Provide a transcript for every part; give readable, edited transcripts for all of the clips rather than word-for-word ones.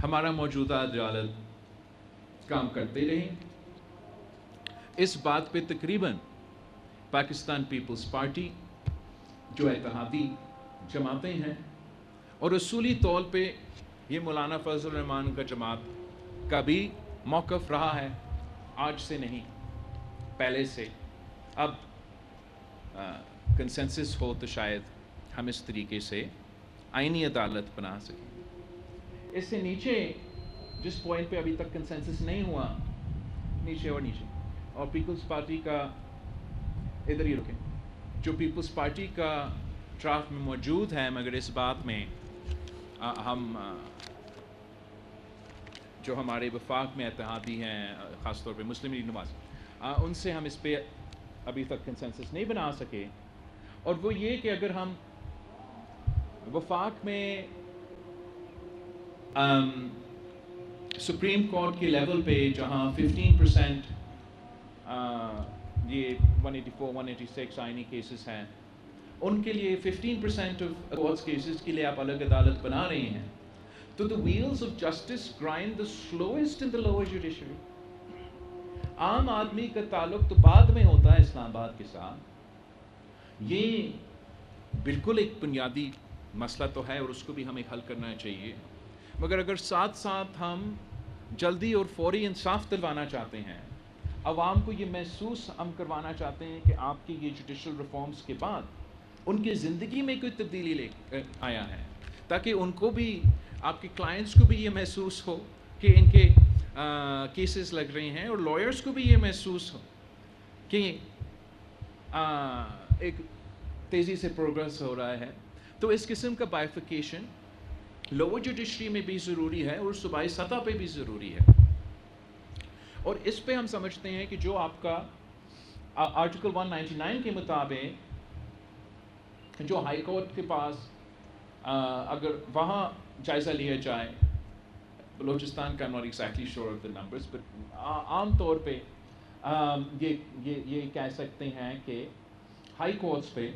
ہمارا موجودہ عدالت کام کرتے رہیں. اس بات پہ تقریباً پاکستان پیپلز پارٹی جو اتحادی جماعتیں ہیں اور اصولی طور پہ یہ مولانا فضل الرحمان کا جماعت کا بھی موقف رہا ہے، آج سے نہیں پہلے سے. اب کنسنسس ہو تو شاید ہم اس طریقے سے آئینی عدالت بنا سکیں. اس سے نیچے جس پوائنٹ پہ ابھی تک کنسنسس نہیں ہوا، نیچے اور پیپلز پارٹی کا ادھر ہی رکیں، جو پیپلز پارٹی کا ڈرافٹ میں موجود ہے، مگر اس بات میں ہم جو ہمارے وفاق میں اتحادی ہیں، خاص طور پہ مسلم لیگ نواز، ان سے ہم اس پہ ابھی تک کنسنسس نہیں بنا سکے. اور وہ یہ کہ اگر ہم وفاق میں سپریم کورٹ کے لیول پہ جہاں 15% یہ 184 186 آئینی کیسز ہیں، ان کے لیے 15% آف کورٹس کیسز کے لیے آپ الگ عدالت بنا رہے ہیں، تو the wheels of justice grind the slowest in the lower judiciary. عام آدمی کا تعلق تو بعد میں ہوتا ہے اسلام آباد کے ساتھ. یہ بالکل ایک بنیادی مسئلہ تو ہے اور اس کو بھی ہمیں حل کرنا چاہیے، مگر اگر ساتھ ساتھ ہم جلدی اور فوری انصاف دلوانا چاہتے ہیں، عوام کو یہ محسوس ہم کروانا چاہتے ہیں کہ آپ کی یہ جوڈیشل ریفارمز کے بعد ان کی زندگی میں کوئی تبدیلی لے آیا ہے، تاکہ ان کو بھی، آپ کے کلائنٹس کو بھی یہ محسوس ہو کہ ان کے کیسز لگ رہے ہیں، اور لائرس کو بھی یہ محسوس ہو کہ ایک تیزی سے پروگرس ہو رہا ہے. تو اس قسم کا بائیفیکیشن لوور جوڈیشری میں بھی ضروری ہے اور صوبائی سطح پہ بھی ضروری ہے. اور اس پہ ہم سمجھتے ہیں کہ جو آپ کا آرٹیکل 199 کے مطابق جو ہائی کورٹ کے پاس اگر وہاں جائزہ لیا جائے، بلوچستان کا not exactly sure of the numbers, but عام طور پہ یہ کہہ سکتے ہیں کہ ہائی کورٹس پہ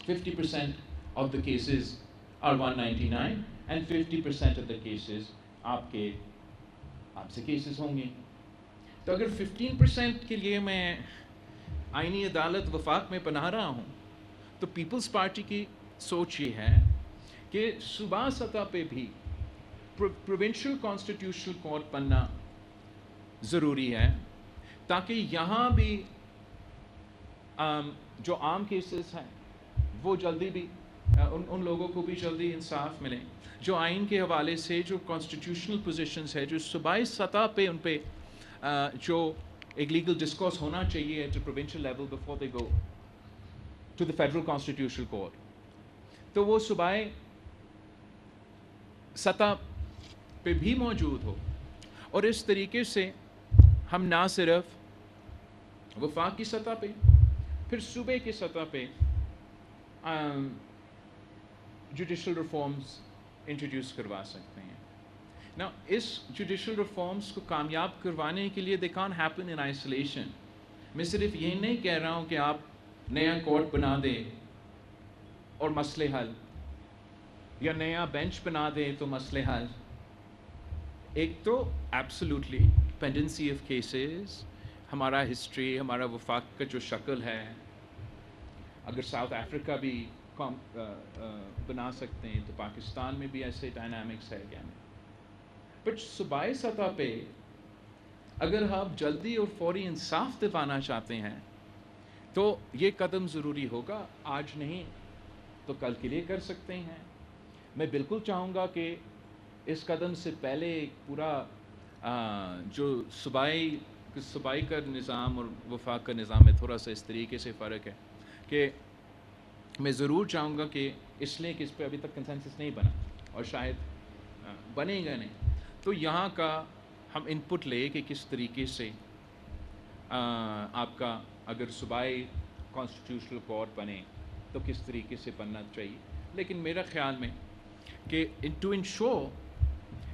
50% of the cases are 199 and 50% of the cases آپ سے کیسز ہوں گے. تو اگر 15% کے لیے میں آئینی عدالت وفاق میں بنا رہا ہوں، تو پیپلز پارٹی کی سوچ یہ ہے کہ صوبہ سطح پہ بھی پروونشل کانسٹیٹیوشنل کورٹ بننا ضروری ہے، تاکہ یہاں بھی جو عام کیسز ہیں وہ جلدی بھی ان لوگوں کو بھی جلدی انصاف ملے. جو آئین کے حوالے سے جو کانسٹیٹیوشنل پوزیشنز ہے، جو صوبائی سطح پہ ان پہ جو ایک لیگل ڈسکورس ہونا چاہیے at provincial level before they go to the federal constitutional court, تو وہ صوبائی سطح پہ بھی موجود ہو. اور اس طریقے سے ہم نہ صرف وفاق کی سطح پہ، پھر صوبے کی سطح پہ جوڈیشل ریفارمز انٹروڈیوس کروا سکتے ہیں. نا اس جوڈیشل ریفارمز کو کامیاب کروانے کے لیے they can't happen in isolation. میں صرف یہ نہیں کہہ رہا ہوں کہ آپ نیا کورٹ بنا دیں اور مسئلے حل، یا نیا بینچ بنا دیں تو مسئلے حل. ایک تو ایبسولوٹلی پینڈنسی آف کیسز، ہمارا ہسٹری، ہمارا وفاق کا جو شکل ہے، اگر ساؤتھ افریقہ بھی بنا سکتے ہیں تو پاکستان میں بھی ایسے ڈائنامکس ہے کیا نہیں. بٹ صوبائی سطح پہ اگر آپ جلدی اور فوری انصاف دلانا چاہتے ہیں تو یہ قدم ضروری ہوگا. آج نہیں تو کل کے لیے کر سکتے ہیں. میں بالکل چاہوں گا کہ اس قدم سے پہلے ایک پورا جو صوبائی کا نظام اور وفاق کا نظام میں تھوڑا سا اس طریقے سے فرق ہے کہ میں ضرور چاہوں گا کہ اس لیے کہ اس پہ ابھی تک کنسنسس نہیں بنا اور شاید بنے گا نہیں، تو یہاں کا ہم ان پٹ لے کہ کس طریقے سے آپ کا اگر صوبائی کانسٹیٹیوشنل کورٹ بنے تو کس طریقے سے بننا چاہیے. لیکن میرا خیال میں کہ ٹو انشور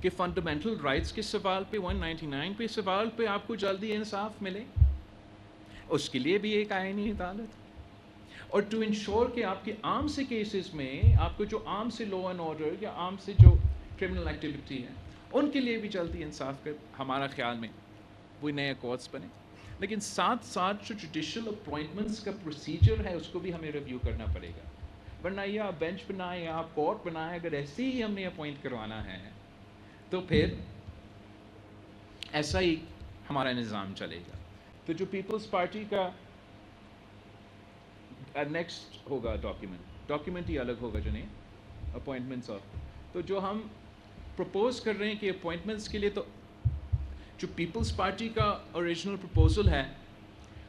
کہ فنڈامنٹل رائٹس کے سوال پہ 199 پہ سوال پہ آپ کو جلدی انصاف ملے، اس کے لیے بھی ایک آئینی عدالت، اور ٹو انشور کہ آپ کے عام سے کیسز میں آپ کو جو عام سے لا اینڈ آرڈر یا عام سے جو کرمنل ایکٹیویٹی ہے ان کے لیے بھی جلدی انصاف کر ہمارا خیال میں وہی نئے کورٹس بنے. لیکن ساتھ ساتھ جو جوڈیشل اپوائنٹمنٹس کا پروسیجر ہے اس کو بھی ہمیں ریویو کرنا پڑے گا. ورنہ یہ آپ بینچ بنائیں یا آپ کورٹ بنائیں, اگر ایسے ہی ہم نے اپوائنٹ کروانا ہے تو پھر ایسا ہی ہمارا نظام چلے گا. تو جو پیپلز پارٹی کا نیکسٹ ہوگا ڈاکیومنٹ ہی الگ ہوگا جو نہیں اپوائنٹمنٹس اور, تو جو ہم پروپوز کر رہے ہیں کہ اپوائنٹمنٹس کے لیے, تو جو پیپلز پارٹی کا اوریجنل پروپوزل ہے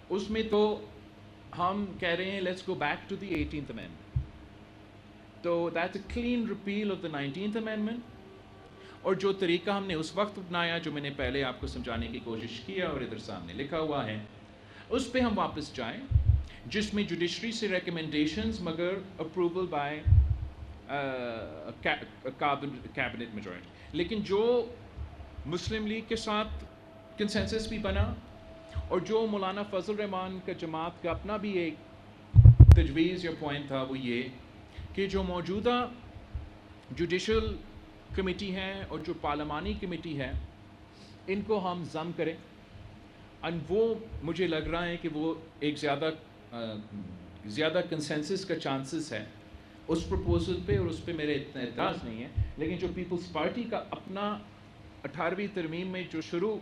اس میں تو ہم کہہ رہے ہیں let's go back to the 18th amendment. تو that's a clean repeal of the 19th amendment. اور جو طریقہ ہم نے اس وقت اپنایا جو میں نے پہلے آپ کو سمجھانے کی کوشش کیا اور ادھر سامنے لکھا ہوا ہے, اس پہ ہم واپس جائیں, جس میں جوڈیشری سے ریکمنڈیشنز مگر اپروول بائی کیبنٹ میجورٹی. لیکن جو مسلم لیگ کے ساتھ کنسنسس بھی بنا, اور جو مولانا فضل الرحمان کا جماعت کا اپنا بھی ایک تجویز یا پوائنٹ تھا, وہ یہ کہ جو موجودہ جوڈیشل کمیٹی ہے اور جو پارلیمانی کمیٹی ہے ان کو ہم ضم کریں. اور وہ مجھے لگ رہا ہے کہ وہ ایک زیادہ کنسنسس کا چانسز ہے اس پروپوزل پہ, اور اس پہ میرے اتنا اعتراض نہیں ہے. لیکن جو پیپلز پارٹی کا اپنا 18ویں ترمیم میں جو شروع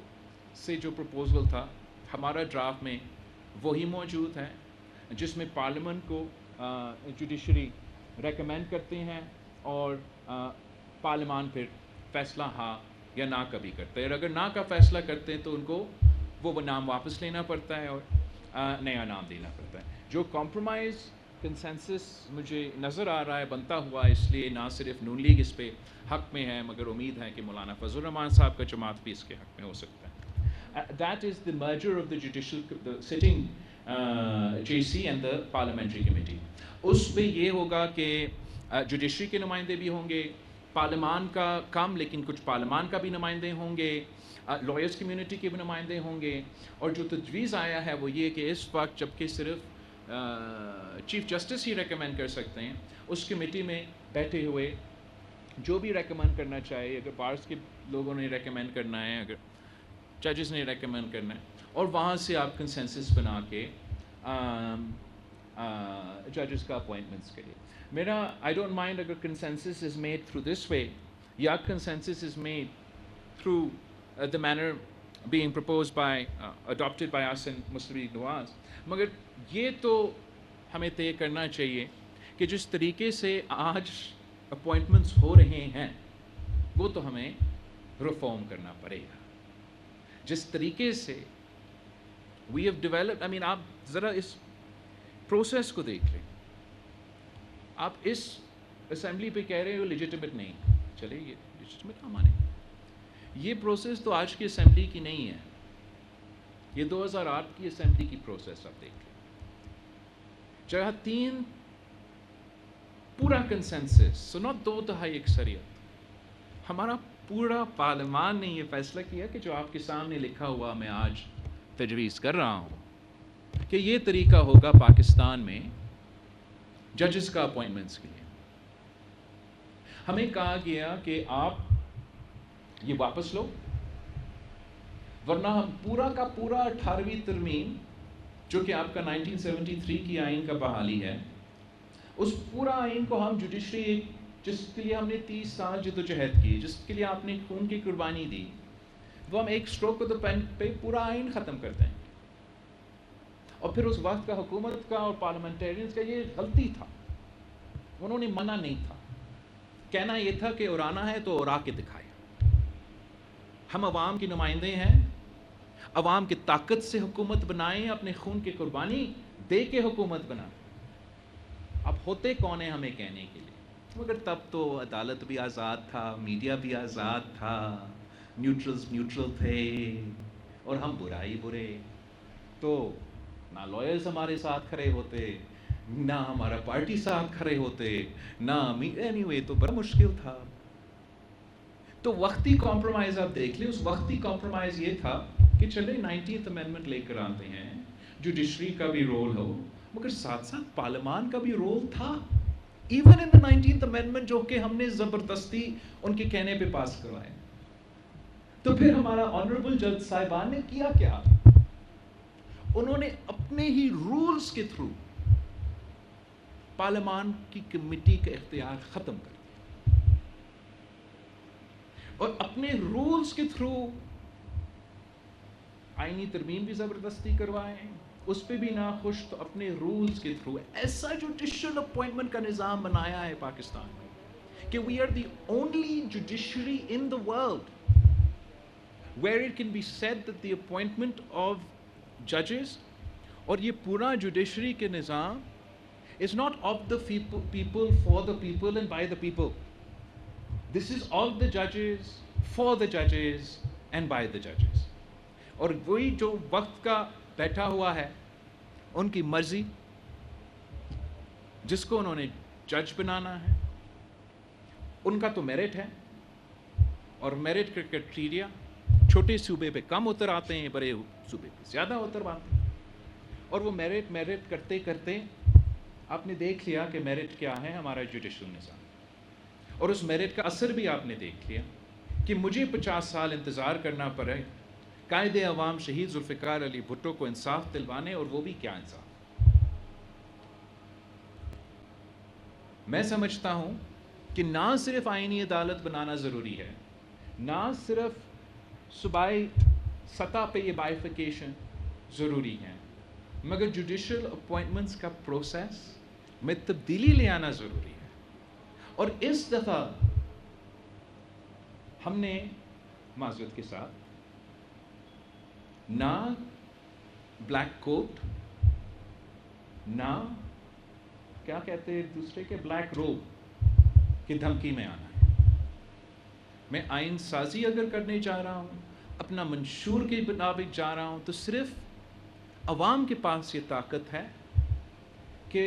سے جو پروپوزل تھا ہمارا ڈرافٹ میں وہی موجود ہے, جس میں پارلیمنٹ کو جوڈیشری ریکمینڈ کرتے ہیں اور پارلیمان پھر فیصلہ ہاں یا نہ کا بھی کرتا ہے. اور اگر نہ کا فیصلہ کرتے ہیں تو ان کو وہ نام واپس لینا پڑتا ہے اور نیا نام دینا پڑتا ہے. جو کمپرومائز کنسنسس مجھے نظر آ رہا ہے بنتا ہوا, اس لیے نہ صرف نون لیگ اس پہ حق میں ہے, مگر امید ہے کہ مولانا فضل الرحمان صاحب کا جماعت بھی اس کے حق میں ہو سکتا ہے. That is the merger of the sitting JC and the parliamentary committee. اس میں یہ ہوگا کہ جوڈیشری کے نمائندے بھی ہوں گے, پارلیمان کا کم لیکن کچھ پارلیمان کا بھی نمائندے ہوں گے, لائرز کمیونٹی کے بھی نمائندے ہوں گے. اور جو تجویز آیا ہے وہ یہ کہ اس وقت جبکہ صرف چیف جسٹس ہی ریکمینڈ کر سکتے ہیں, اس کمیٹی میں بیٹھے ہوئے جو بھی ریکمینڈ کرنا چاہے, اگر بارس کے لوگوں نے ریکمینڈ کرنا ہے, اگر ججز نے ریکمینڈ کرنا ہے, اور وہاں سے آپ کنسنسس بنا کے ججز کا اپوائنٹمنٹس کے لیے. میرا آئی ڈونٹ مائنڈ اگر consensus is made through this way یا consensus is made through the manner being proposed by adopted by us in Muslim League Nawaz, مگر یہ تو ہمیں طے کرنا چاہیے کہ جس طریقے سے آج اپوائنٹمنٹس ہو رہے ہیں وہ تو ہمیں ریفارم کرنا پڑے گا. جس طریقے سے we have developed, I mean آپ ذرا اس پروسیس کو دیکھ لیں. آپ اس اسمبلی پہ کہہ رہے ہو لیجیٹمیٹ نہیں, چلے یہ لیجیٹمیٹ ہم مانیں. یہ پروسیس تو آج کی اسمبلی کی نہیں ہے, یہ 2008 کی اسمبلی کی پروسیس آپ دیکھ لیں. جگہ 3 پورا کنسنسس, سو نہ 2/3 اکثریت, ہمارا پورا پارلیمان نے یہ فیصلہ کیا کہ جو آپ کے سامنے لکھا ہوا میں آج تجویز کر رہا ہوں کہ یہ طریقہ ہوگا پاکستان میں ججز کا اپوائنٹمنٹس کے لیے. ہمیں کہا گیا کہ آپ یہ واپس لو, ورنہ ہم پورا کا پورا 18ویں ترمیم جو کہ آپ کا 1973 کی آئین کا بحالی ہے, اس پورا آئین کو ہم جوڈیشری, جس کے لیے ہم نے 30 سال جدوجہد کی, جس کے لیے آپ نے خون کی قربانی دی, وہ ہم ایک اسٹروک آف دا پین پہ پورا آئین ختم کر دیں. اور پھر اس وقت کا حکومت کا اور پارلیمنٹیرینز کا یہ غلطی تھا, انہوں نے منع نہیں تھا, کہنا یہ تھا کہ اڑانا ہے تو اڑا کے دکھائے. ہم عوام کے نمائندے ہیں, عوام کی طاقت سے حکومت بنائیں, اپنے خون کی قربانی دے کے حکومت بنائیں. اب ہوتے کون ہیں ہمیں کہنے کے لیے, مگر تب تو عدالت بھی آزاد تھا, میڈیا بھی آزاد تھا, نیوٹرل تھے, اور ہم برے. تو نہ لائرز ہمارے ساتھ کھڑے ہوتے, نہ ہمارا پارٹی ساتھ کھڑے ہوتے, نہ اینی وے, تو بڑا مشکل تھا. تو وقتی کمپرومائز آپ دیکھ لیں, اس وقتی کمپرومائز یہ تھا کہ چلے 19th امینڈمنٹ لے کر آتے ہیں, جوڈیشری کا بھی رول ہو, مگر ساتھ ساتھ پارلیمان کا بھی رول تھا. Even in the 19th amendment جو کہ ہم نے زبردستی ان کے کہنے پہ پاس کروائے. تو پھر ہمارا آنریبل جج صاحبان نے کیا کیا؟ انہوں نے اپنے ہی رولز کے تھرو پارلیمان کی کمیٹی کا اختیار ختم کر دیا اور اپنے رولز کے تھرو آئینی ترمیم بھی زبردستی کروائے. اس پہ بھی ناخوش تو اپنے رولز کے تھرو ایسا جوڈیشل اپوائنٹمنٹ کا نظام بنایا ہے پاکستان میں کہ we are the only judiciary in the world where it can be said that the appointment of judges اور یہ پورا جوڈیشری کے نظام is not of the people for the people and by the people. This is of the judges, for the judges and by the judges. اور وہی جو وقت کا بیٹھا ہوا ہے ان کی مرضی جس کو انہوں نے جج بنانا ہے ان کا تو میرٹ ہے اور میرٹ کا کرائٹیریا چھوٹے صوبے پہ کم اتر آتے ہیں بڑے صوبے پہ زیادہ اتر آتے ہیں اور وہ میرٹ کرتے کرتے آپ نے دیکھ لیا کہ میرٹ کیا ہے ہمارا جوڈیشل نظام اور اس میرٹ کا اثر بھی آپ نے دیکھ لیا کہ مجھے 50 سال انتظار کرنا پڑے قائد عوام شہید ذوالفقار علی بھٹو کو انصاف دلوانے اور وہ بھی کیا انصاف. میں سمجھتا ہوں کہ نہ صرف آئینی عدالت بنانا ضروری ہے نہ صرف صوبائی سطح پہ یہ بائیفیکیشن ضروری ہے مگر جوڈیشل اپوائنٹمنٹس کا پروسیس میں تبدیلی لے آنا ضروری ہے. اور اس دفعہ ہم نے معذرت کے ساتھ نہ بلیک کوٹ نہ کیا کہتے ہیں دوسرے کے بلیک روب کی دھمکی میں آنا ہے. میں آئین سازی اگر کرنے جا رہا ہوں اپنا منشور کے مطابق جا رہا ہوں تو صرف عوام کے پاس یہ طاقت ہے کہ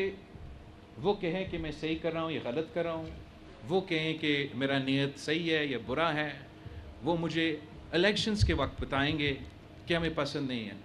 وہ کہیں کہ میں صحیح کر رہا ہوں یا غلط کر رہا ہوں, وہ کہیں کہ میرا نیت صحیح ہے یا برا ہے, وہ مجھے الیکشنز کے وقت بتائیں گے کہ ہمیں پسند نہیں ہے.